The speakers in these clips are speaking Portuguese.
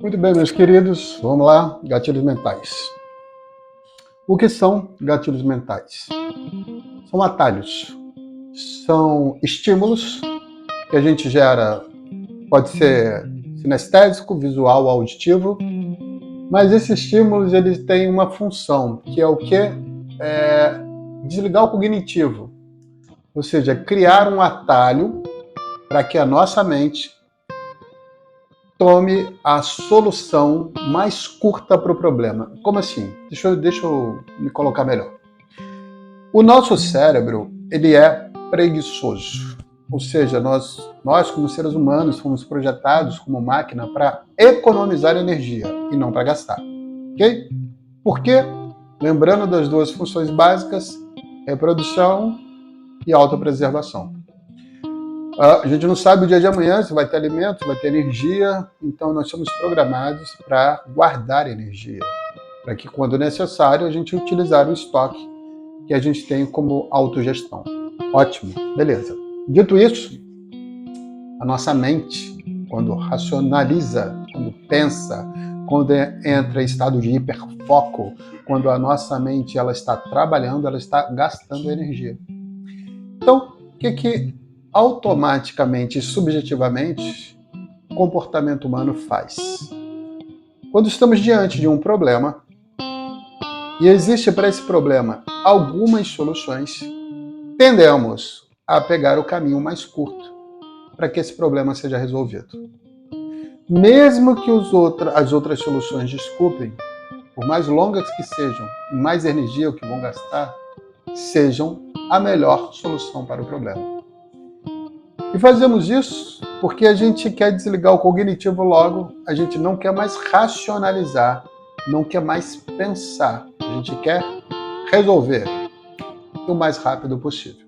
Muito bem, meus queridos, vamos lá, gatilhos mentais. O que são gatilhos mentais? São atalhos, são estímulos que a gente gera, pode ser sinestésico, visual, auditivo, mas esses estímulos eles têm uma função, que é o quê? Desligar o cognitivo, ou seja, criar um atalho para que a nossa mente tome a solução mais curta para o problema. Como assim? Deixa eu me colocar melhor. O nosso cérebro, ele é preguiçoso. Ou seja, nós como seres humanos, fomos projetados como máquina para economizar energia e não para gastar. Ok? Por quê? Lembrando das duas funções básicas, reprodução e autopreservação. A gente não sabe o dia de amanhã se vai ter alimento, se vai ter energia, então nós somos programados para guardar energia, para que quando necessário a gente utilizar o estoque que a gente tem como autogestão. Ótimo, beleza. Dito isso, a nossa mente, quando racionaliza, quando pensa, quando entra em estado de hiperfoco, quando a nossa mente ela está trabalhando, ela está gastando energia. Então, o que automaticamente e subjetivamente o comportamento humano faz? Quando estamos diante de um problema e existe para esse problema algumas soluções, tendemos a pegar o caminho mais curto para que esse problema seja resolvido. Mesmo que as outras soluções desculpem, por mais longas que sejam e mais energia que vão gastar, sejam a melhor solução para o problema. E fazemos isso porque a gente quer desligar o cognitivo logo, a gente não quer mais racionalizar, não quer mais pensar, a gente quer resolver o mais rápido possível.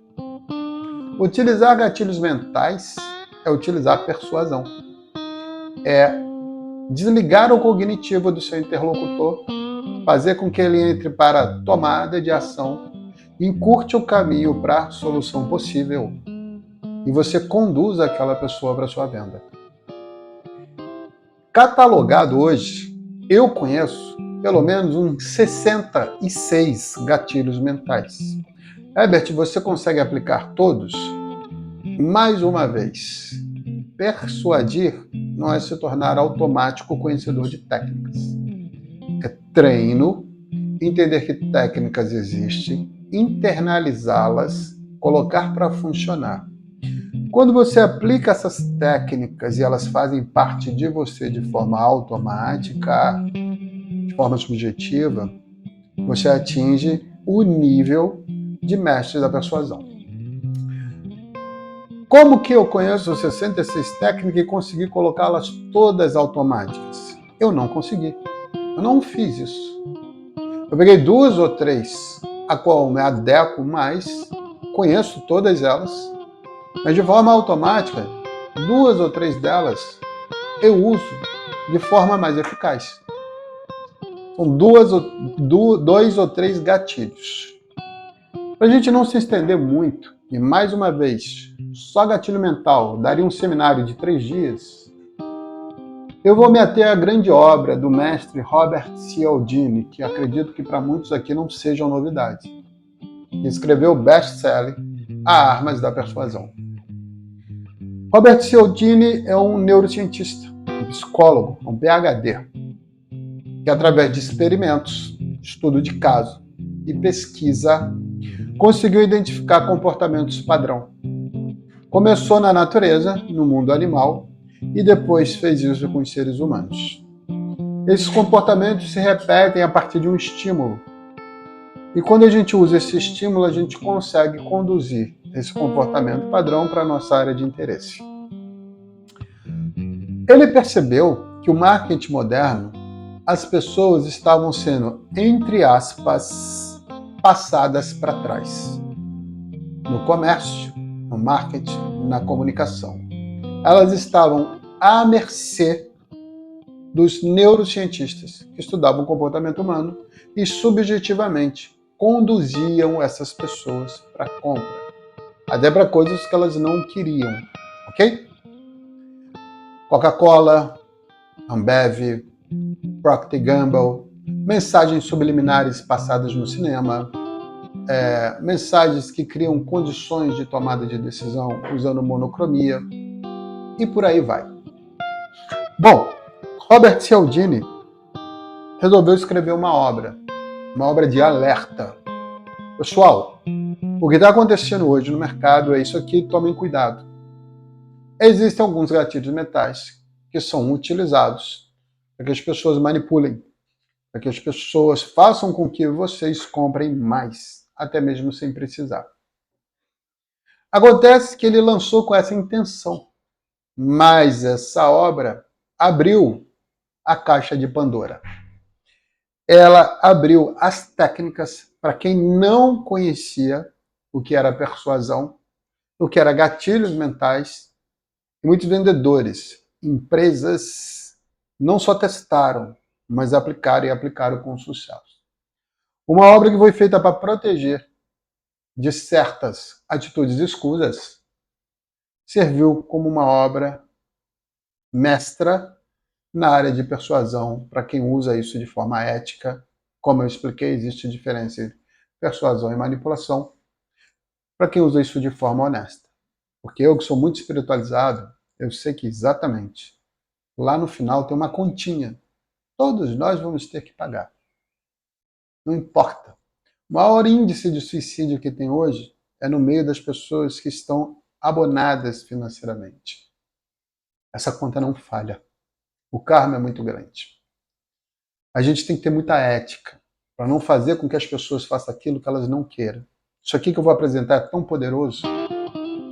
Utilizar gatilhos mentais é utilizar persuasão. É desligar o cognitivo do seu interlocutor, fazer com que ele entre para a tomada de ação, encurte o caminho para a solução possível e você conduz aquela pessoa para a sua venda. Catalogado hoje, eu conheço pelo menos uns 66 gatilhos mentais. Herbert, você consegue aplicar todos? Mais uma vez, persuadir não é se tornar automático conhecedor de técnicas. É treino, entender que técnicas existem, internalizá-las, colocar para funcionar. Quando você aplica essas técnicas e elas fazem parte de você de forma automática, de forma subjetiva, você atinge o nível de mestre da persuasão. Como que eu conheço 66 técnicas e consegui colocá-las todas automáticas? Eu não consegui. Eu não fiz isso. Eu peguei 2 ou 3 a qual me adequo mais, conheço todas elas, mas de forma automática, 2 ou 3 delas eu uso de forma mais eficaz. São 2 ou 3 gatilhos. Para a gente não se estender muito, e mais uma vez, só gatilho mental daria um seminário de 3 dias, eu vou me ater à grande obra do mestre Robert Cialdini, que acredito que para muitos aqui não seja uma novidade. Ele escreveu o best-seller Armas da Persuasão. Robert Cialdini é um neurocientista, um psicólogo, um PhD, que através de experimentos, estudo de caso e pesquisa, conseguiu identificar comportamentos padrão. Começou na natureza, no mundo animal, e depois fez isso com os seres humanos. Esses comportamentos se repetem a partir de um estímulo. E quando a gente usa esse estímulo, a gente consegue conduzir esse comportamento padrão para a nossa área de interesse. Ele percebeu que o marketing moderno, as pessoas estavam sendo, entre aspas, passadas para trás. No comércio, no marketing, na comunicação. Elas estavam à mercê dos neurocientistas que estudavam o comportamento humano e subjetivamente conduziam essas pessoas para compra, até para coisas que elas não queriam, ok? Coca-Cola, Ambev, Procter & Gamble, mensagens subliminares passadas no cinema, mensagens que criam condições de tomada de decisão usando monocromia, e por aí vai. Bom, Robert Cialdini resolveu escrever uma obra de alerta. Pessoal, o que está acontecendo hoje no mercado é isso aqui, tomem cuidado. Existem alguns gatilhos mentais que são utilizados para que as pessoas manipulem, para que as pessoas façam com que vocês comprem mais, até mesmo sem precisar. Acontece que ele lançou com essa intenção, mas essa obra abriu a caixa de Pandora. Ela abriu as técnicas para quem não conhecia o que era persuasão, o que era gatilhos mentais, e muitos vendedores, empresas, não só testaram, mas aplicaram com sucesso. Uma obra que foi feita para proteger de certas atitudes escusas, serviu como uma obra mestra na área de persuasão, para quem usa isso de forma ética. Como eu expliquei, existe diferença entre persuasão e manipulação, para quem usa isso de forma honesta. Porque eu, que sou muito espiritualizado, eu sei que exatamente lá no final tem uma continha. Todos nós vamos ter que pagar. Não importa. O maior índice de suicídio que tem hoje é no meio das pessoas que estão abonadas financeiramente. Essa conta não falha. O karma é muito grande. A gente tem que ter muita ética para não fazer com que as pessoas façam aquilo que elas não queiram. Isso aqui que eu vou apresentar é tão poderoso.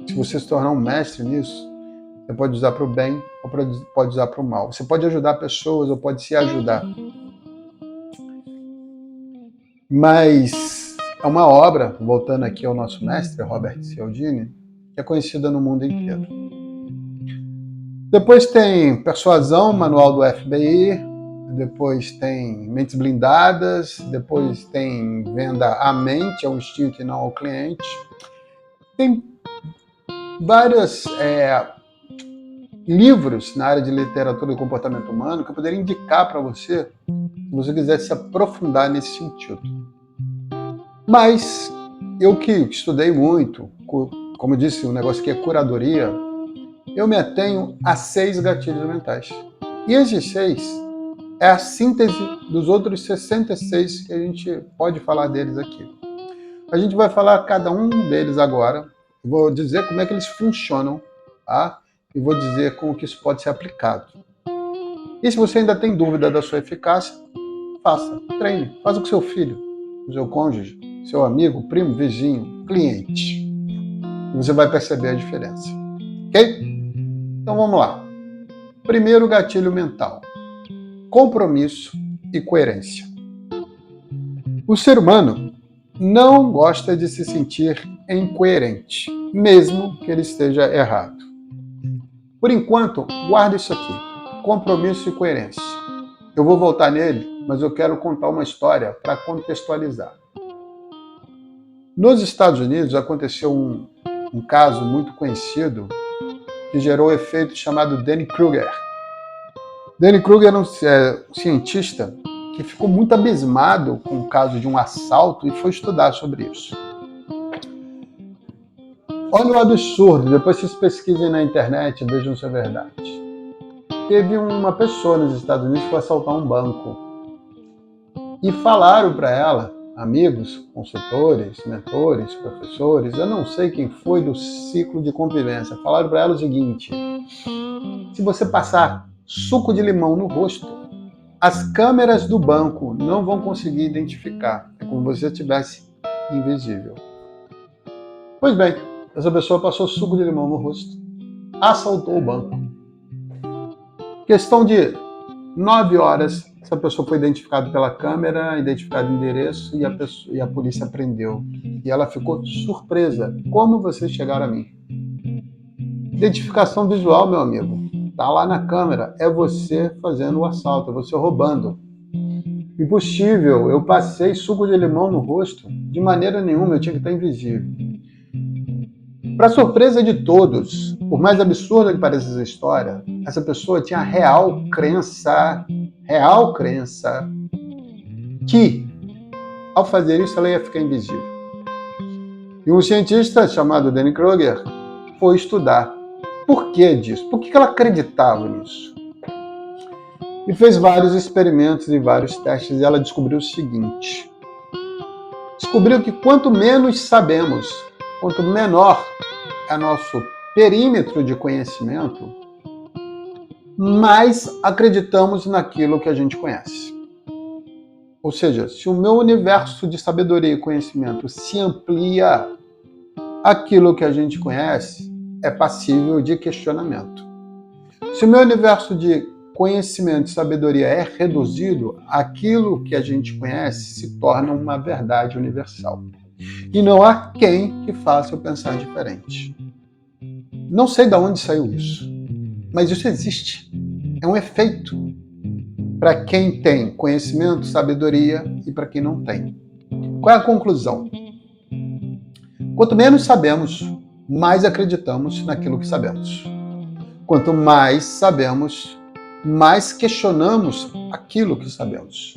Se você se tornar um mestre nisso, você pode usar para o bem ou pode usar para o mal. Você pode ajudar pessoas ou pode se ajudar. Mas é uma obra, voltando aqui ao nosso mestre, Robert Cialdini, que é conhecida no mundo inteiro. Depois tem Persuasão, Manual do FBI, depois tem Mentes Blindadas, depois tem Venda à Mente, ao Instinto e não ao Cliente. Tem vários livros na área de literatura e comportamento humano que eu poderia indicar para você, se você quiser se aprofundar nesse sentido. Mas eu que estudei muito, como eu disse, o negócio aqui é curadoria, eu me atenho a 6 gatilhos mentais. E esses 6 é a síntese dos outros 66 que a gente pode falar deles aqui. A gente vai falar cada um deles agora. Eu vou dizer como é que eles funcionam, tá? E vou dizer como que isso pode ser aplicado. E se você ainda tem dúvida da sua eficácia, faça, treine, faça com seu filho, com seu cônjuge, seu amigo, primo, vizinho, cliente. E você vai perceber a diferença. Ok? Então vamos lá. Primeiro gatilho mental: compromisso e coerência. O ser humano não gosta de se sentir incoerente, mesmo que ele esteja errado. Por enquanto, guarda isso aqui: compromisso e coerência. Eu vou voltar nele, mas eu quero contar uma história para contextualizar. Nos Estados Unidos aconteceu um caso muito conhecido que gerou um efeito chamado Dunning-Kruger. Dunning-Kruger era um cientista que ficou muito abismado com o caso de um assalto e foi estudar sobre isso. Olha o absurdo, depois vocês pesquisem na internet e vejam se é verdade. Teve uma pessoa nos Estados Unidos que foi assaltar um banco e falaram para ela, amigos, consultores, mentores, professores, eu não sei quem foi do ciclo de convivência, falaram para ela o seguinte: se você passar suco de limão no rosto, as câmeras do banco não vão conseguir identificar. É como se você estivesse invisível. Pois bem, essa pessoa passou suco de limão no rosto, assaltou o banco. Questão de 9 horas, essa pessoa foi identificada pela câmera, identificado o endereço e a polícia prendeu. E ela ficou surpresa. Como vocês chegaram a mim? Identificação visual, meu amigo. Tá lá na câmera, é você fazendo o assalto, é você roubando. Impossível, eu passei suco de limão no rosto, de maneira nenhuma, eu tinha que estar invisível. Para surpresa de todos, por mais absurda que pareça essa história, essa pessoa tinha a real crença que, ao fazer isso, ela ia ficar invisível. E um cientista chamado Danny Kruger foi estudar por que disso, por que ela acreditava nisso. E fez vários experimentos e vários testes, e ela descobriu o seguinte. Descobriu que quanto menos sabemos, quanto menor é nosso perímetro de conhecimento, mais acreditamos naquilo que a gente conhece. Ou seja, se o meu universo de sabedoria e conhecimento se amplia, aquilo que a gente conhece é passível de questionamento. Se o meu universo de conhecimento e sabedoria é reduzido, aquilo que a gente conhece se torna uma verdade universal. E não há quem que faça eu pensar diferente. Não sei de onde saiu isso, mas isso existe. É um efeito para quem tem conhecimento, sabedoria e para quem não tem. Qual é a conclusão? Quanto menos sabemos, mais acreditamos naquilo que sabemos. Quanto mais sabemos, mais questionamos aquilo que sabemos.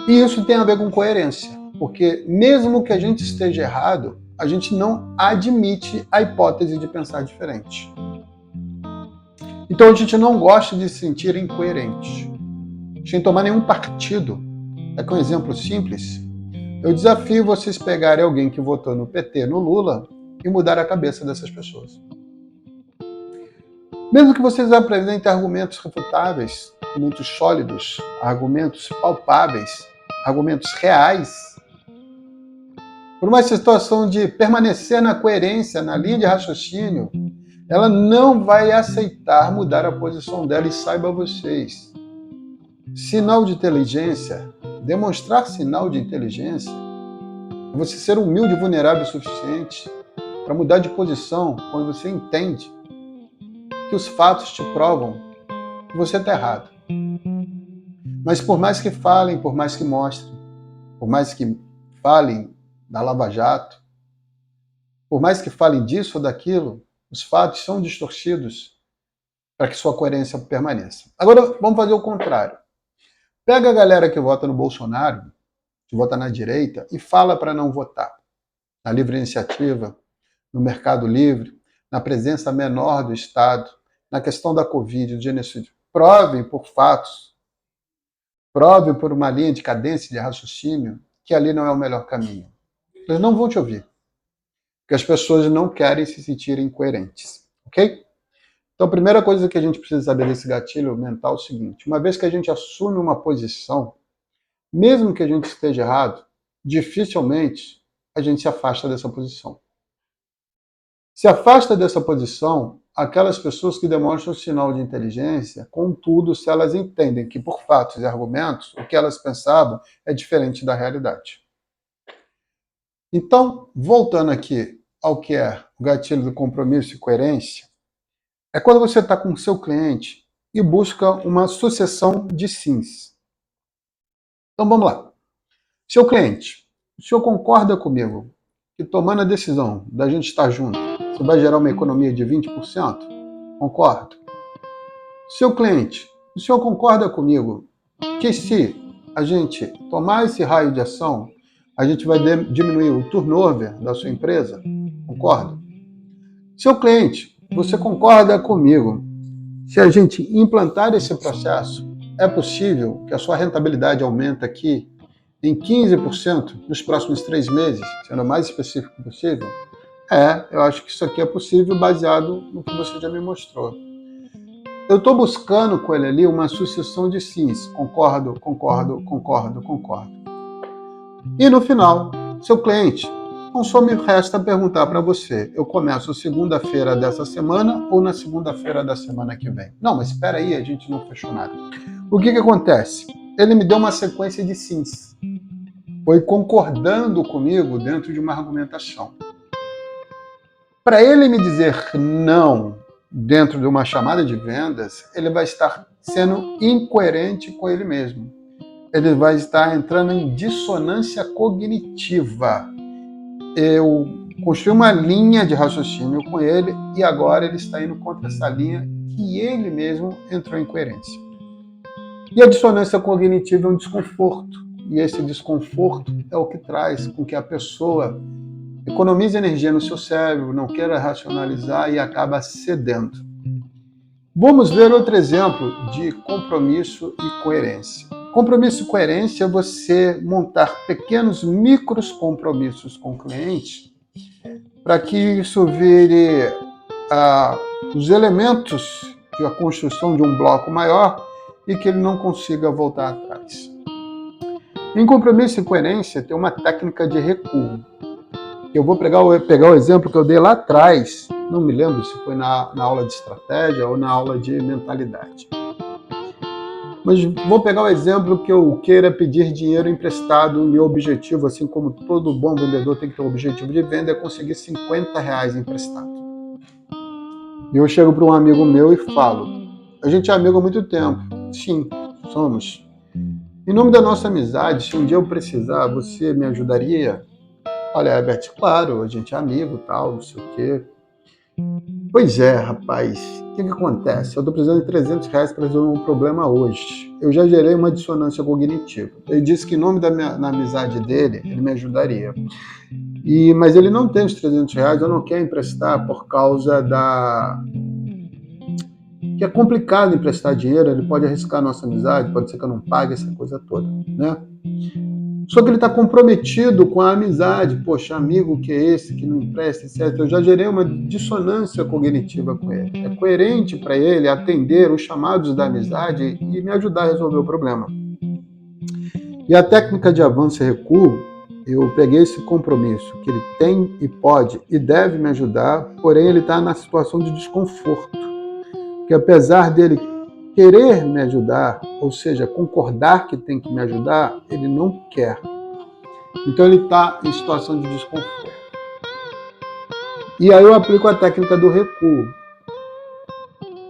E isso tem a ver com coerência, porque mesmo que a gente esteja errado, a gente não admite a hipótese de pensar diferente. Então a gente não gosta de se sentir incoerente, sem tomar nenhum partido. É que um exemplo simples, eu desafio vocês pegarem alguém que votou no PT, no Lula, e mudar a cabeça dessas pessoas. Mesmo que vocês apresentem argumentos refutáveis, argumentos sólidos, argumentos palpáveis, argumentos reais, por uma situação de permanecer na coerência, na linha de raciocínio, ela não vai aceitar mudar a posição dela. E saiba vocês, sinal de inteligência, demonstrar sinal de inteligência, é você ser humilde e vulnerável o suficiente para mudar de posição quando você entende que os fatos te provam que você está errado. Mas por mais que falem, por mais que mostrem, por mais que falem da Lava Jato, por mais que falem disso ou daquilo, os fatos são distorcidos para que sua coerência permaneça. Agora, vamos fazer o contrário. Pega a galera que vota no Bolsonaro, que vota na direita, e fala para não votar. Na livre iniciativa, no mercado livre, na presença menor do Estado, na questão da Covid, do genocídio. Provem por fatos, provem por uma linha de cadência de raciocínio que ali não é o melhor caminho. Eles não vão te ouvir, porque as pessoas não querem se sentirem coerentes, ok? Então, a primeira coisa que a gente precisa saber desse gatilho mental é o seguinte: uma vez que a gente assume uma posição, mesmo que a gente esteja errado, dificilmente a gente se afasta dessa posição. Se afasta dessa posição aquelas pessoas que demonstram sinal de inteligência, contudo, se elas entendem que, por fatos e argumentos, o que elas pensavam é diferente da realidade. Então, voltando aqui ao que é o gatilho do compromisso e coerência, é quando você está com o seu cliente e busca uma sucessão de sims. Então, vamos lá. Seu cliente, o senhor concorda comigo que tomando a decisão da gente estar junto, você vai gerar uma economia de 20%? Concordo. Seu cliente, o senhor concorda comigo que se a gente tomar esse raio de ação, a gente vai diminuir o turnover da sua empresa? Concordo. Seu cliente, você concorda comigo? Se a gente implantar esse processo, é possível que a sua rentabilidade aumente aqui em 15% nos próximos 3 meses, sendo o mais específico possível? Eu acho que isso aqui é possível baseado no que você já me mostrou. Eu estou buscando com ele ali uma sucessão de sims. Concordo, concordo, concordo, concordo. E no final, seu cliente, não só me resta perguntar para você, eu começo segunda-feira dessa semana ou na segunda-feira da semana que vem? Não, mas espera aí, a gente não fechou nada. O que acontece? Ele me deu uma sequência de sims. Foi concordando comigo dentro de uma argumentação. Para ele me dizer não dentro de uma chamada de vendas, ele vai estar sendo incoerente com ele mesmo. Ele vai estar entrando em dissonância cognitiva. Eu construí uma linha de raciocínio com ele e agora ele está indo contra essa linha que ele mesmo entrou em coerência. E a dissonância cognitiva é um desconforto, e esse desconforto é o que traz com que a pessoa economize energia no seu cérebro, não queira racionalizar e acaba cedendo. Vamos ver outro exemplo de compromisso e coerência. Compromisso e coerência é você montar pequenos micros compromissos com o cliente para que isso vire os elementos de a construção de um bloco maior e que ele não consiga voltar atrás. Em compromisso e coerência tem uma técnica de recuo. Eu vou pegar o exemplo que eu dei lá atrás, não me lembro se foi na aula de estratégia ou na aula de mentalidade. Mas vou pegar o exemplo que eu queira pedir dinheiro emprestado. Meu objetivo, assim como todo bom vendedor tem que ter um objetivo de venda, é conseguir R$50 emprestado. E eu chego para um amigo meu e falo, a gente é amigo há muito tempo. Sim, somos. Em nome da nossa amizade, se um dia eu precisar, você me ajudaria? Olha, Herbert, claro, a gente é amigo, tal, não sei o quê. Pois é, rapaz, o que acontece? Eu estou precisando de R$300 para resolver um problema hoje. Eu já gerei uma dissonância cognitiva. Ele disse que em nome na amizade dele, ele me ajudaria. Mas ele não tem os R$300, eu não quero emprestar por causa que é complicado emprestar dinheiro, ele pode arriscar a nossa amizade, pode ser que eu não pague essa coisa toda, né? Só que ele está comprometido com a amizade. Poxa, amigo que é esse, que não empresta, etc. Eu já gerei uma dissonância cognitiva com ele. É coerente para ele atender os chamados da amizade e me ajudar a resolver o problema. E a técnica de avanço e recuo, eu peguei esse compromisso que ele tem e pode e deve me ajudar, porém ele está na situação de desconforto. Que apesar dele querer me ajudar, ou seja, concordar que tem que me ajudar, ele não quer. Então ele está em situação de desconforto. E aí eu aplico a técnica do recuo.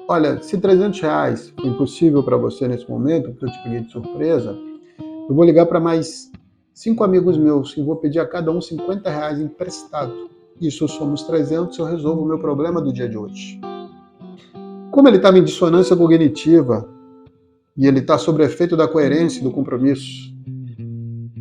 Olha, se R$300 foi impossível para você nesse momento, porque eu te peguei de surpresa, eu vou ligar para mais 5 amigos meus e vou pedir a cada um R$50 emprestado. Isso somos 300, eu resolvo o meu problema do dia de hoje. Como ele estava em dissonância cognitiva e ele está sob o efeito da coerência e do compromisso,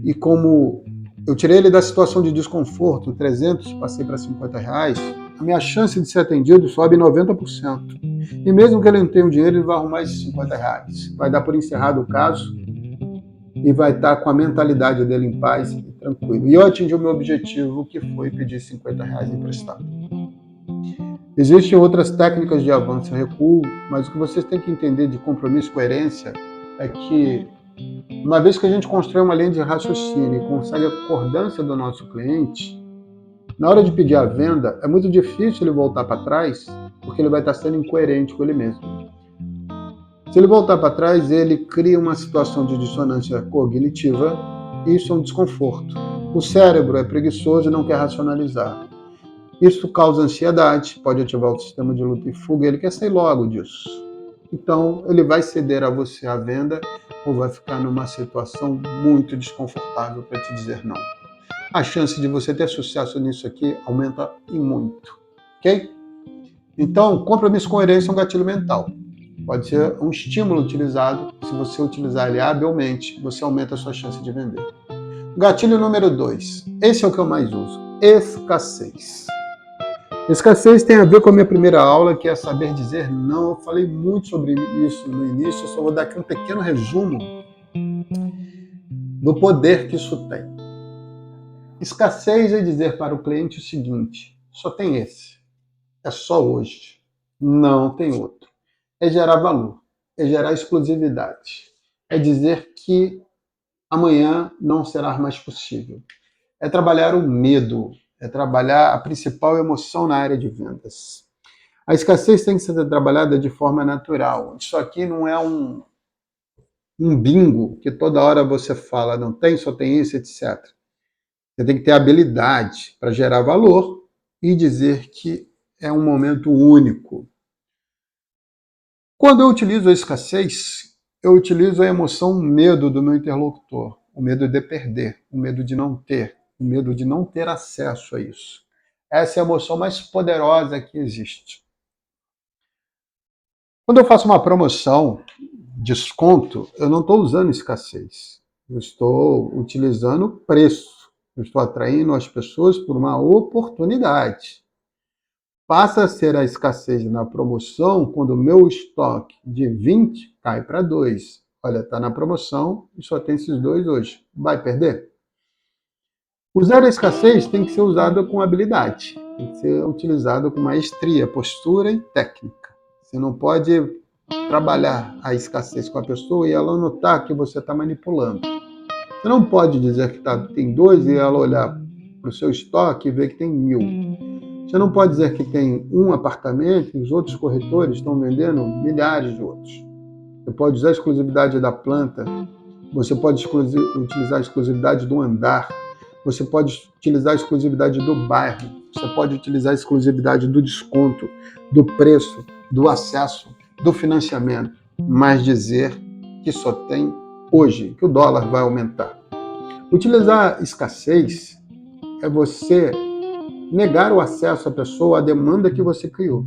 e como eu tirei ele da situação de desconforto, 300, passei para R$50, a minha chance de ser atendido sobe 90%. E mesmo que ele não tenha o dinheiro, ele vai arrumar esses R$50. Vai dar por encerrado o caso e vai estar com a mentalidade dele em paz e tranquilo. E eu atingi o meu objetivo, que foi pedir R$50 emprestado. Existem outras técnicas de avanço e recuo, mas o que vocês têm que entender de compromisso e coerência é que, uma vez que a gente constrói uma linha de raciocínio e consegue a concordância do nosso cliente, na hora de pedir a venda, é muito difícil ele voltar para trás, porque ele vai estar sendo incoerente com ele mesmo. Se ele voltar para trás, ele cria uma situação de dissonância cognitiva e isso é um desconforto. O cérebro é preguiçoso e não quer racionalizar. Isso causa ansiedade, pode ativar o sistema de luta e fuga, ele quer sair logo disso. Então, ele vai ceder a você a venda ou vai ficar numa situação muito desconfortável para te dizer não. A chance de você ter sucesso nisso aqui aumenta em muito, ok? Então, compromisso com coerência é um gatilho mental. Pode ser um estímulo utilizado, se você utilizar ele habilmente, você aumenta a sua chance de vender. Gatilho número 2, esse é o que eu mais uso, escassez. Escassez tem a ver com a minha primeira aula, que é saber dizer não. Eu falei muito sobre isso no início, eu só vou dar aqui um pequeno resumo do poder que isso tem. Escassez é dizer para o cliente o seguinte, só tem esse, é só hoje, não tem outro. É gerar valor, é gerar exclusividade, é dizer que amanhã não será mais possível. É trabalhar o medo, é trabalhar a principal emoção na área de vendas. A escassez tem que ser trabalhada de forma natural. Isso aqui não é um bingo que toda hora você fala, não tem, só tem isso, etc. Você tem que ter habilidade para gerar valor e dizer que é um momento único. Quando eu utilizo a escassez, eu utilizo a emoção medo do meu interlocutor, o medo de perder, o medo de não ter, o medo de não ter acesso a isso. Essa é a emoção mais poderosa que existe. Quando eu faço uma promoção, desconto, eu não estou usando escassez. Eu estou utilizando preço. Eu estou atraindo as pessoas por uma oportunidade. Passa a ser a escassez na promoção quando o meu estoque de 20 cai para 2. Olha, está na promoção e só tem esses 2 hoje. Vai perder? Usar a escassez tem que ser usado com habilidade. Tem que ser utilizado com maestria, postura e técnica. Você não pode trabalhar a escassez com a pessoa e ela notar que você está manipulando. Você não pode dizer que tem 2 e ela olhar para o seu estoque e ver que tem 1.000. Você não pode dizer que tem um apartamento e os outros corretores estão vendendo milhares de outros. Você pode usar a exclusividade da planta, você pode utilizar a exclusividade do andar, você pode utilizar a exclusividade do bairro, você pode utilizar a exclusividade do desconto, do preço, do acesso, do financiamento, mas dizer que só tem hoje, que o dólar vai aumentar. Utilizar escassez é você negar o acesso à pessoa à demanda que você criou.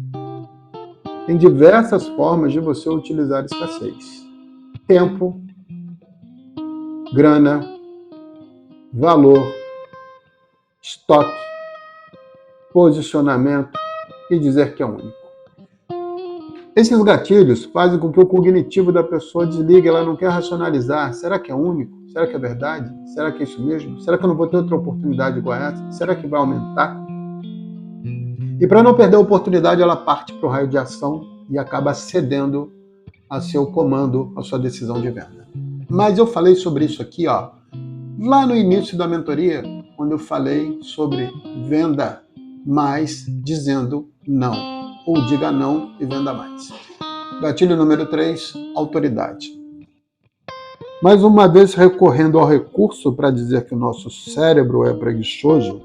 Tem diversas formas de você utilizar escassez. Tempo, grana, valor, estoque, posicionamento e dizer que é único. Esses gatilhos fazem com que o cognitivo da pessoa desligue, ela não quer racionalizar. Será que é único? Será que é verdade? Será que é isso mesmo? Será que eu não vou ter outra oportunidade igual a essa? Será que vai aumentar? E para não perder a oportunidade, ela parte para o raio de ação e acaba cedendo a seu comando, a sua decisão de venda. Mas eu falei sobre isso aqui, lá no início da mentoria, quando eu falei sobre venda mais dizendo não, ou diga não e venda mais. Gatilho número 3, autoridade. Mais uma vez recorrendo ao recurso para dizer que o nosso cérebro é preguiçoso,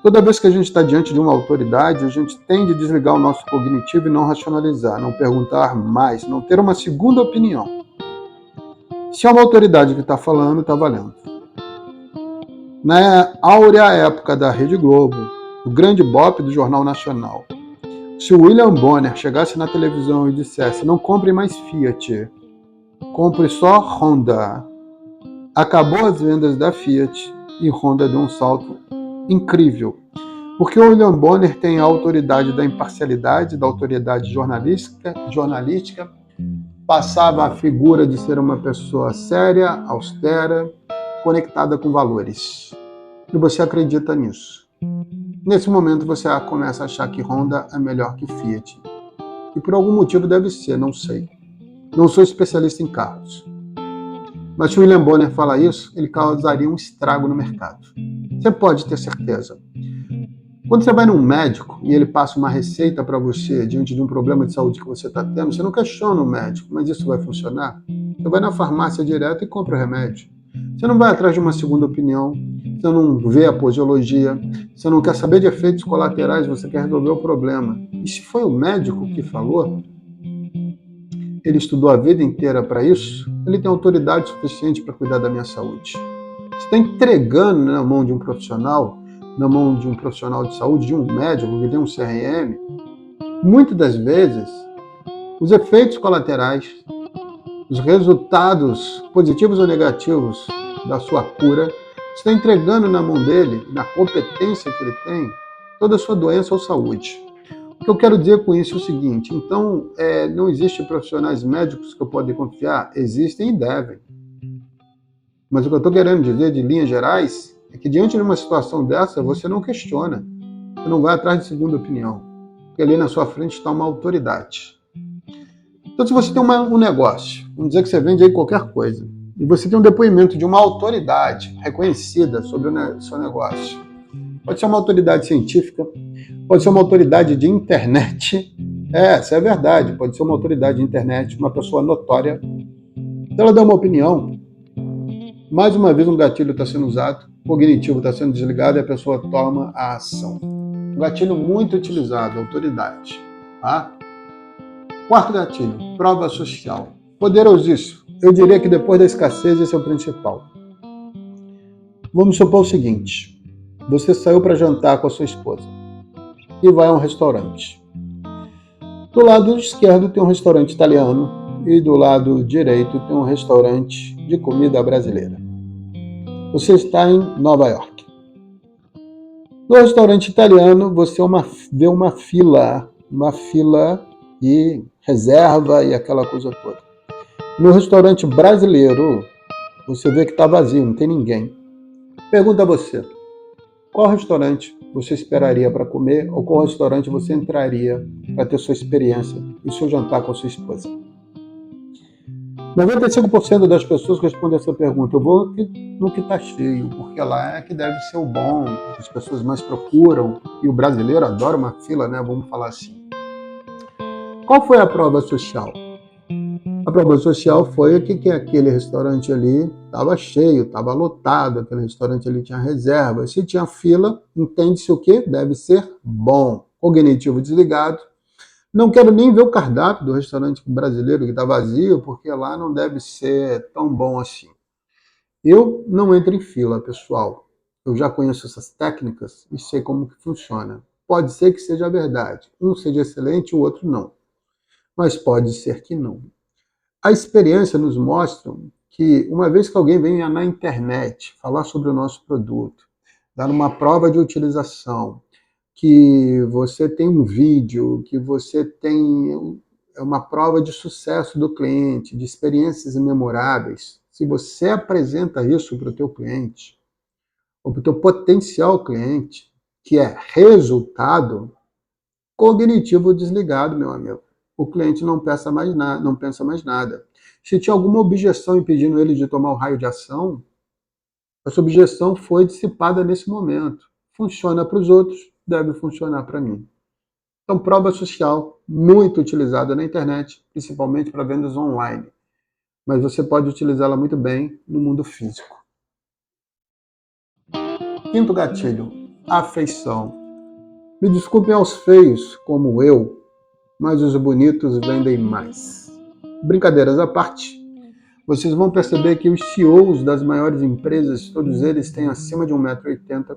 toda vez que a gente está diante de uma autoridade, a gente tende a desligar o nosso cognitivo e não racionalizar, não perguntar mais, não ter uma segunda opinião. Se é uma autoridade que está falando, está valendo. Na áurea época da Rede Globo, o grande bope do Jornal Nacional, se o William Bonner chegasse na televisão e dissesse: não compre mais Fiat, compre só Honda, acabou as vendas da Fiat e Honda deu um salto incrível. Porque o William Bonner tem a autoridade da imparcialidade, da autoridade jornalística, passava a figura de ser uma pessoa séria, austera, conectada com valores. E você acredita nisso. Nesse momento você começa a achar que Honda é melhor que Fiat. E por algum motivo deve ser, não sei. Não sou especialista em carros. Mas se o William Bonner fala isso, ele causaria um estrago no mercado. Você pode ter certeza. Quando você vai num médico e ele passa uma receita para você diante de um problema de saúde que você está tendo, você não questiona o médico, mas isso vai funcionar? Você vai na farmácia direto e compra o remédio. Você não vai atrás de uma segunda opinião, você não vê a posologia, você não quer saber de efeitos colaterais, você quer resolver o problema. E se foi o médico que falou, ele estudou a vida inteira para isso, ele tem autoridade suficiente para cuidar da minha saúde. Você está entregando na mão de um profissional, de saúde, de um médico que tem um CRM, muitas das vezes, os efeitos colaterais, os resultados positivos ou negativos da sua cura, você está entregando na mão dele, na competência que ele tem, toda a sua doença ou saúde. O que eu quero dizer com isso é o seguinte: então, não existem profissionais médicos que eu possa confiar? Existem e devem. Mas o que eu estou querendo dizer, de linhas gerais, é que diante de uma situação dessa, você não questiona. Você não vai atrás de segunda opinião. Porque ali na sua frente está uma autoridade. Então, se você tem um negócio, vamos dizer que você vende aí qualquer coisa, e você tem um depoimento de uma autoridade reconhecida sobre o seu negócio. Pode ser uma autoridade científica, pode ser uma autoridade de internet. Essa é a verdade. Pode ser uma autoridade de internet, uma pessoa notória. Ela dá uma opinião. Mais uma vez um gatilho está sendo usado, o cognitivo está sendo desligado e a pessoa toma a ação. Um gatilho muito utilizado, autoridade. Tá? Quarto gatilho, prova social. Poderosíssimo. Eu diria que depois da escassez esse é o principal. Vamos supor o seguinte: você saiu para jantar com a sua esposa. e vai a um restaurante. Do lado esquerdo tem um restaurante italiano e do lado direito tem um restaurante de comida brasileira. Você está em Nova York. No restaurante italiano você vê uma fila e reserva e aquela coisa toda. No restaurante brasileiro você vê que está vazio, não tem ninguém. Pergunta a você, qual restaurante você esperaria para comer ou qual restaurante você entraria para ter sua experiência e seu jantar com a sua esposa? 95% das pessoas respondem essa pergunta. Eu vou no que está cheio, porque lá é que deve ser o bom, as pessoas mais procuram, e o brasileiro adora uma fila, né? Vamos falar assim. Qual foi a prova social? A prova social foi que aquele restaurante ali estava cheio, estava lotado, aquele restaurante ali tinha reserva. Se tinha fila, entende-se o quê? Deve ser bom. Cognitivo desligado. Não quero nem ver o cardápio do restaurante brasileiro que está vazio, porque lá não deve ser tão bom assim. Eu não entro em fila, pessoal. Eu já conheço essas técnicas e sei como que funciona. Pode ser que seja verdade. Um seja excelente, o outro não. Mas pode ser que não. A experiência nos mostra que uma vez que alguém venha na internet falar sobre o nosso produto, dar uma prova de utilização, que você tem um vídeo, que você tem uma prova de sucesso do cliente, de experiências memoráveis, se você apresenta isso para o teu cliente, ou para o teu potencial cliente, que é resultado, cognitivo desligado, meu amigo. O cliente não pensa mais nada. Se tinha alguma objeção impedindo ele de tomar o raio de ação, essa objeção foi dissipada nesse momento. Funciona para os outros, deve funcionar para mim. Então, prova social, muito utilizada na internet, principalmente para vendas online. Mas você pode utilizá-la muito bem no mundo físico. Quinto gatilho, afeição. Me desculpem aos feios, como eu, mas os bonitos vendem mais. Brincadeiras à parte, vocês vão perceber que os CEOs das maiores empresas, todos eles têm acima de 1,80 m,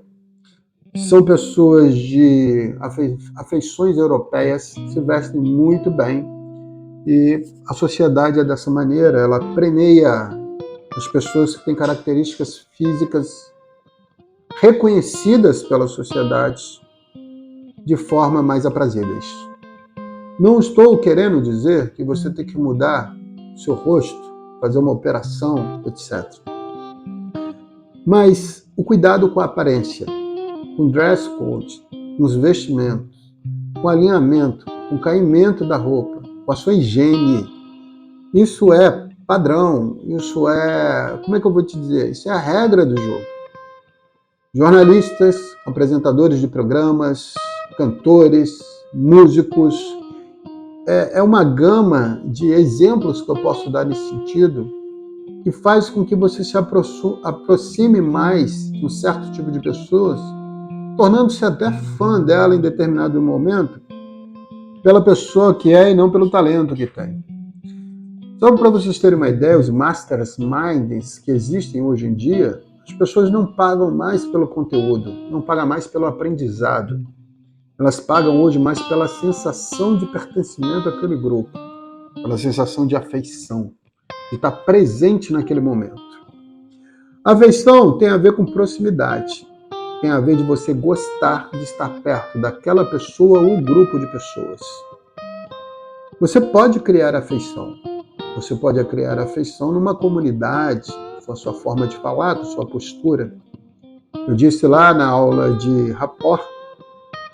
são pessoas de afeições europeias, se vestem muito bem e a sociedade é dessa maneira, ela premia as pessoas que têm características físicas reconhecidas pela sociedade de forma mais aprazíveis. Não estou querendo dizer que você tem que mudar seu rosto, fazer uma operação, etc. Mas o cuidado com a aparência, com dress code, com os vestimentos, com alinhamento, com o caimento da roupa, com a sua higiene, isso é padrão, isso é, como é que eu vou te dizer? Isso é a regra do jogo. Jornalistas, apresentadores de programas, cantores, músicos, é uma gama de exemplos que eu posso dar nesse sentido que faz com que você se aproxime mais de um certo tipo de pessoas, tornando-se até fã dela em determinado momento, pela pessoa que é e não pelo talento que tem. Só para vocês terem uma ideia, os masterminds que existem hoje em dia, as pessoas não pagam mais pelo conteúdo, não pagam mais pelo aprendizado. Elas pagam hoje mais pela sensação de pertencimento àquele grupo, pela sensação de afeição, de estar presente naquele momento. A afeição tem a ver com proximidade, tem a ver de você gostar de estar perto daquela pessoa ou grupo de pessoas. Você pode criar afeição. Você pode criar afeição numa comunidade, com a sua forma de falar, com a sua postura. Eu disse lá na aula de rapport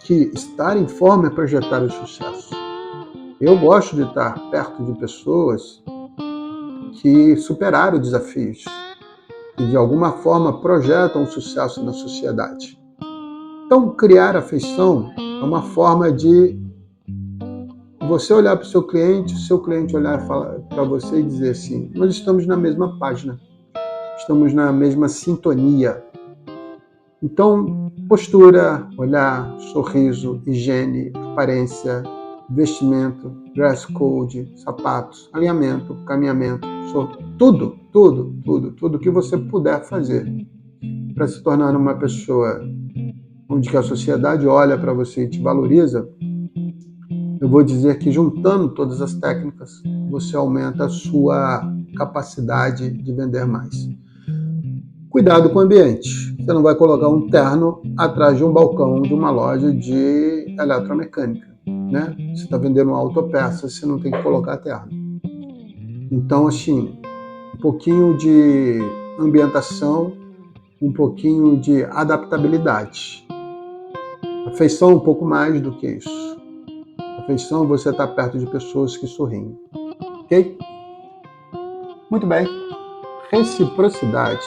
que estar em forma é projetar o sucesso. Eu gosto de estar perto de pessoas que superaram desafios, que de alguma forma projetam o sucesso na sociedade. Então, criar afeição é uma forma de você olhar para o seu cliente olhar para você e dizer assim, nós estamos na mesma página, estamos na mesma sintonia. Então, postura, olhar, sorriso, higiene, aparência, vestimento, dress code, sapatos, alinhamento, caminhamento, tudo que você puder fazer para se tornar uma pessoa onde que a sociedade olha para você e te valoriza, eu vou dizer que juntando todas as técnicas, você aumenta a sua capacidade de vender mais. Cuidado com o ambiente. Você não vai colocar um terno atrás de um balcão de uma loja de eletromecânica, né? Você está vendendo uma autopeça, você não tem que colocar terno. Então, assim, um pouquinho de ambientação, um pouquinho de adaptabilidade. Afeição um pouco mais do que isso. Afeição, você está perto de pessoas que sorriem. Ok? Muito bem. Reciprocidade.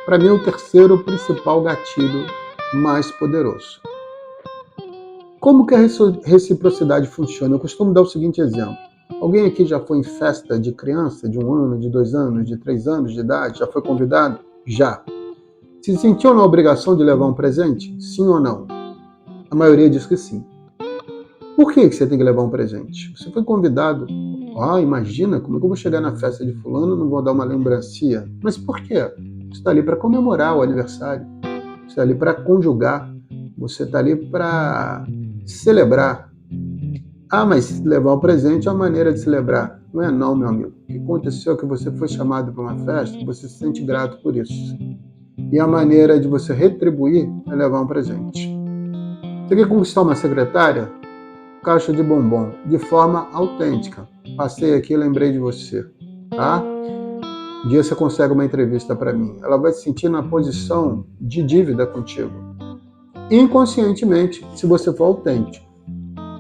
Para mim, é o terceiro principal gatilho mais poderoso. Como que a reciprocidade funciona? Eu costumo dar o seguinte exemplo. Alguém aqui já foi em festa de criança, de 1 ano, de 2 anos, de 3 anos de idade? Já foi convidado? Já. Se sentiu na obrigação de levar um presente? Sim ou não? A maioria diz que sim. Por que você tem que levar um presente? Você foi convidado. Imagina, como é que eu vou chegar na festa de fulano e não vou dar uma lembrancinha? Mas por quê? Você está ali para comemorar o aniversário. Você está ali para conjugar. Você está ali para celebrar. Mas levar um presente é uma maneira de celebrar. Não é não, meu amigo. O que aconteceu é que você foi chamado para uma festa, você se sente grato por isso. E a maneira de você retribuir é levar um presente. Você quer conquistar uma secretária? Caixa de bombom, de forma autêntica. Passei aqui e lembrei de você, tá? Um dia você consegue uma entrevista para mim. Ela vai se sentir na posição de dívida contigo. Inconscientemente, se você for autêntico.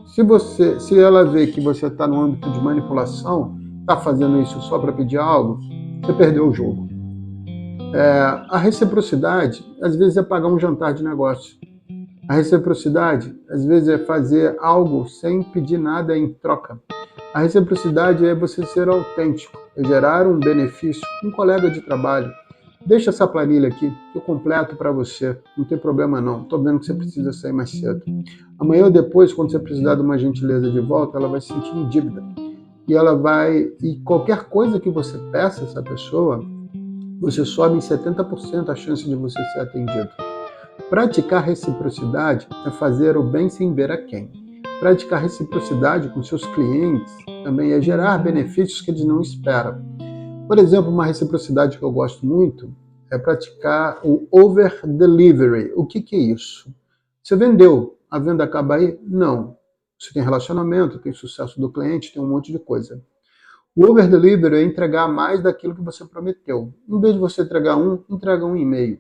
Se ela vê que você está no âmbito de manipulação, está fazendo isso só para pedir algo, você perdeu o jogo. A reciprocidade, às vezes, é pagar um jantar de negócio. A reciprocidade, às vezes, é fazer algo sem pedir nada em troca. A reciprocidade é você ser autêntico, é gerar um benefício. Um colega de trabalho, deixa essa planilha aqui, que eu completo para você, não tem problema não, estou vendo que você precisa sair mais cedo. Amanhã ou depois, quando você precisar de uma gentileza de volta, ela vai se sentir em dívida. E qualquer coisa que você peça a essa pessoa, você sobe em 70% a chance de você ser atendido. Praticar reciprocidade é fazer o bem sem ver a quem. Praticar reciprocidade com seus clientes também é gerar benefícios que eles não esperam. Por exemplo, uma reciprocidade que eu gosto muito é praticar o over-delivery. O que é isso? Você vendeu, a venda acaba aí? Não. Você tem relacionamento, tem sucesso do cliente, tem um monte de coisa. O over-delivery é entregar mais daquilo que você prometeu. Em vez de você entregar entrega 1,5.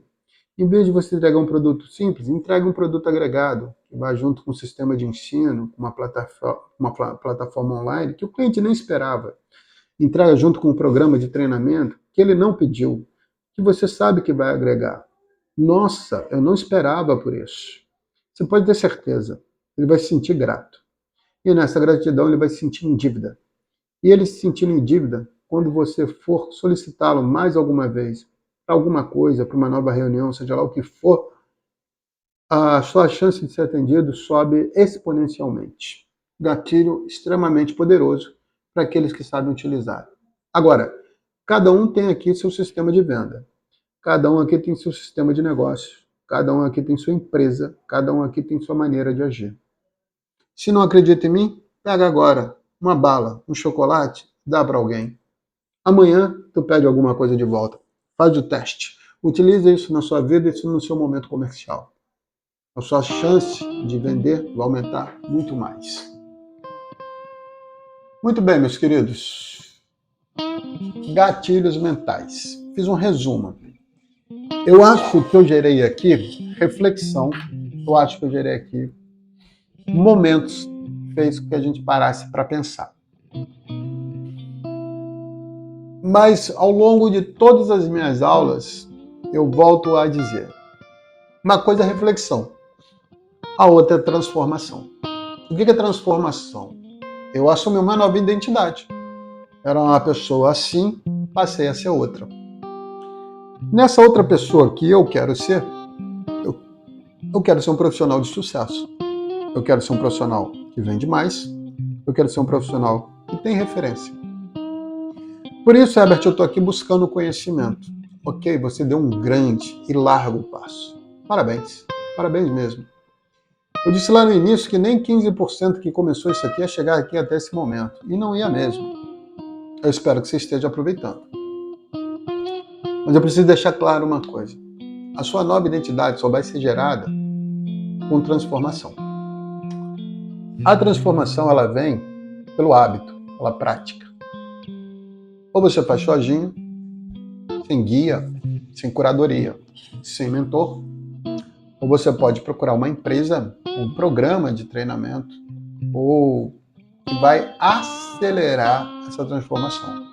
Em vez de você entregar um produto simples, entregue um produto agregado, que vai junto com um sistema de ensino, uma plataforma online, que o cliente nem esperava. Entrega junto com um programa de treinamento que ele não pediu, que você sabe que vai agregar. Nossa, eu não esperava por isso. Você pode ter certeza, ele vai se sentir grato. E nessa gratidão ele vai se sentir em dívida. E ele se sentindo em dívida, quando você for solicitá-lo mais alguma vez, para alguma coisa, para uma nova reunião, seja lá o que for, a sua chance de ser atendido sobe exponencialmente. Gatilho extremamente poderoso para aqueles que sabem utilizar. Agora, cada um tem aqui seu sistema de venda. Cada um aqui tem seu sistema de negócio. Cada um aqui tem sua empresa. Cada um aqui tem sua maneira de agir. Se não acredita em mim, pega agora uma bala, um chocolate, dá para alguém. Amanhã, tu pede alguma coisa de volta. Faz o teste. Utilize isso na sua vida e isso no seu momento comercial. A sua chance de vender vai aumentar muito mais. Muito bem, meus queridos. Gatilhos mentais. Fiz um resumo. Eu acho que eu gerei aqui reflexão. Eu acho que eu gerei aqui momentos que fez com que a gente parasse para pensar. Mas ao longo de todas as minhas aulas, eu volto a dizer: uma coisa é reflexão, a outra é transformação. O que é transformação? Eu assumi uma nova identidade. Era uma pessoa assim, passei a ser outra. Nessa outra pessoa que eu quero ser, eu quero ser um profissional de sucesso. Eu quero ser um profissional que vende mais. Eu quero ser um profissional que tem referência. Por isso, Herbert, eu estou aqui buscando conhecimento. Ok, você deu um grande e largo passo. Parabéns. Parabéns mesmo. Eu disse lá no início que nem 15% que começou isso aqui ia chegar aqui até esse momento. E não ia mesmo. Eu espero que você esteja aproveitando. Mas eu preciso deixar claro uma coisa. A sua nova identidade só vai ser gerada com transformação. A transformação ela vem pelo hábito, pela prática. Ou você faz sozinho, sem guia, sem curadoria, sem mentor, ou você pode procurar uma empresa, um programa de treinamento, ou que vai acelerar essa transformação.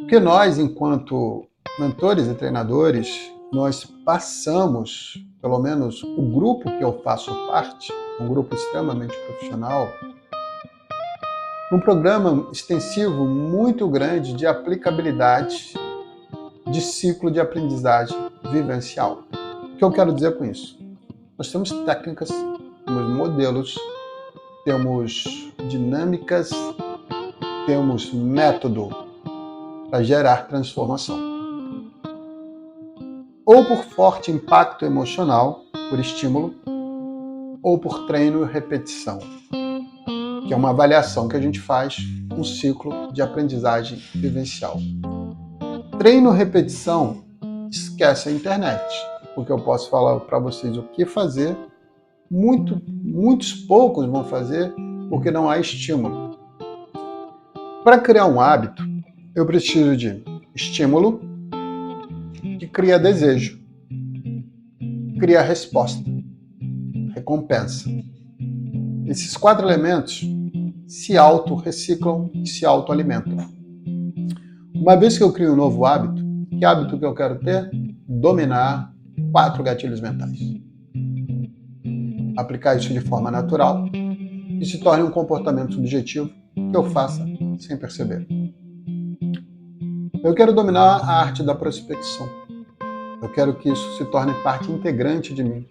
Porque nós, enquanto mentores e treinadores, nós passamos, pelo menos o grupo que eu faço parte, um grupo extremamente profissional, um programa extensivo muito grande de aplicabilidade de ciclo de aprendizagem vivencial. O que eu quero dizer com isso? Nós temos técnicas, temos modelos, temos dinâmicas, temos método para gerar transformação. Ou por forte impacto emocional, por estímulo, ou por treino e repetição, que é uma avaliação que a gente faz no ciclo de aprendizagem vivencial. Treino e repetição, esquece a internet, porque eu posso falar para vocês o que fazer, muitos poucos vão fazer, porque não há estímulo. Para criar um hábito, eu preciso de estímulo, que cria desejo, cria resposta, recompensa. Esses 4 elementos se auto-reciclam e se auto-alimentam. Uma vez que eu crio um novo hábito, que hábito que eu quero ter? Dominar 4 gatilhos mentais. Aplicar isso de forma natural e se torne um comportamento subjetivo que eu faça sem perceber. Eu quero dominar a arte da prospecção. Eu quero que isso se torne parte integrante de mim.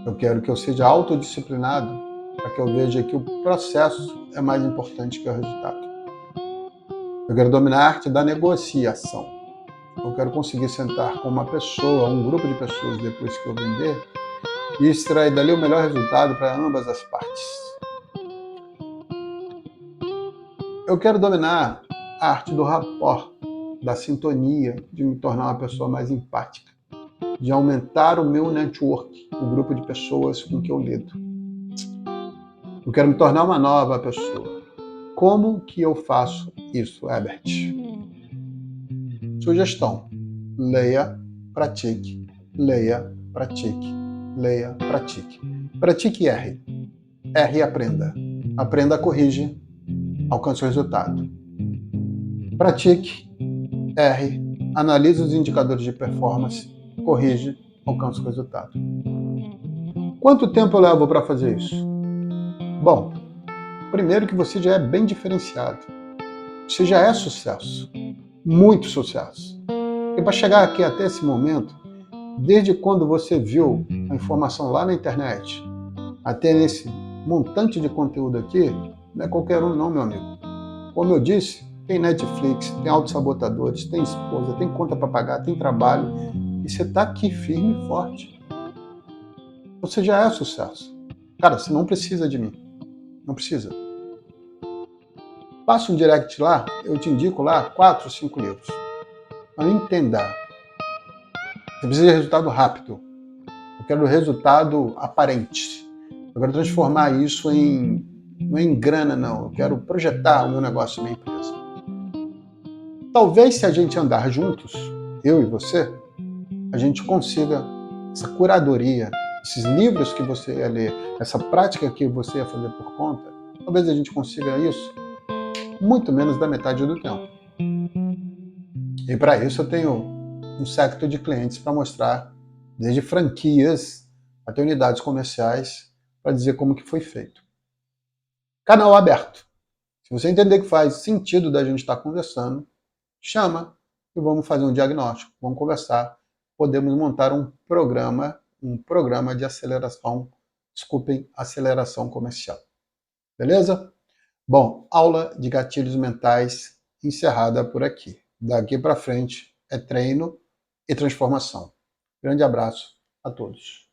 Eu quero que eu seja autodisciplinado para que eu veja que o processo é mais importante que o resultado. Eu quero dominar a arte da negociação. Eu quero conseguir sentar com uma pessoa, um grupo de pessoas depois que eu vender e extrair dali o melhor resultado para ambas as partes. Eu quero dominar a arte do rapport, da sintonia, de me tornar uma pessoa mais empática, de aumentar o meu network, o grupo de pessoas com que eu lido. Eu quero me tornar uma nova pessoa. Como que eu faço isso, Herbert? Sugestão: leia, pratique, leia, pratique, leia, pratique. Pratique e erre. Erre e aprenda. Aprenda, corrige, alcance o resultado. Pratique, erre, analise os indicadores de performance, corrige, alcance o resultado. Quanto tempo eu levo para fazer isso? Bom, primeiro que você já é bem diferenciado. Você já é sucesso. Muito sucesso. E para chegar aqui até esse momento, desde quando você viu a informação lá na internet, até nesse montante de conteúdo aqui, não é qualquer um não, meu amigo. Como eu disse, tem Netflix, tem autossabotadores, tem esposa, tem conta para pagar, tem trabalho, e você está aqui firme e forte. Você já é sucesso. Cara, você não precisa de mim. Não precisa. Passa um direct lá, eu te indico lá 4 ou 5 livros. Mas entenda. Você precisa de resultado rápido. Eu quero resultado aparente. Eu quero transformar isso não é em grana, não. Eu quero projetar o meu negócio, a minha empresa. Talvez se a gente andar juntos, eu e você, a gente consiga essa curadoria, esses livros que você ia ler, essa prática que você ia fazer por conta, talvez a gente consiga isso muito menos da metade do tempo. E para isso eu tenho um séquito de clientes para mostrar, desde franquias até unidades comerciais, para dizer como que foi feito. Canal aberto. Se você entender que faz sentido da gente estar conversando, chama e vamos fazer um diagnóstico, vamos conversar. Podemos montar um programa de aceleração comercial. Beleza? Bom, aula de gatilhos mentais encerrada por aqui. Daqui para frente é treino e transformação. Grande abraço a todos.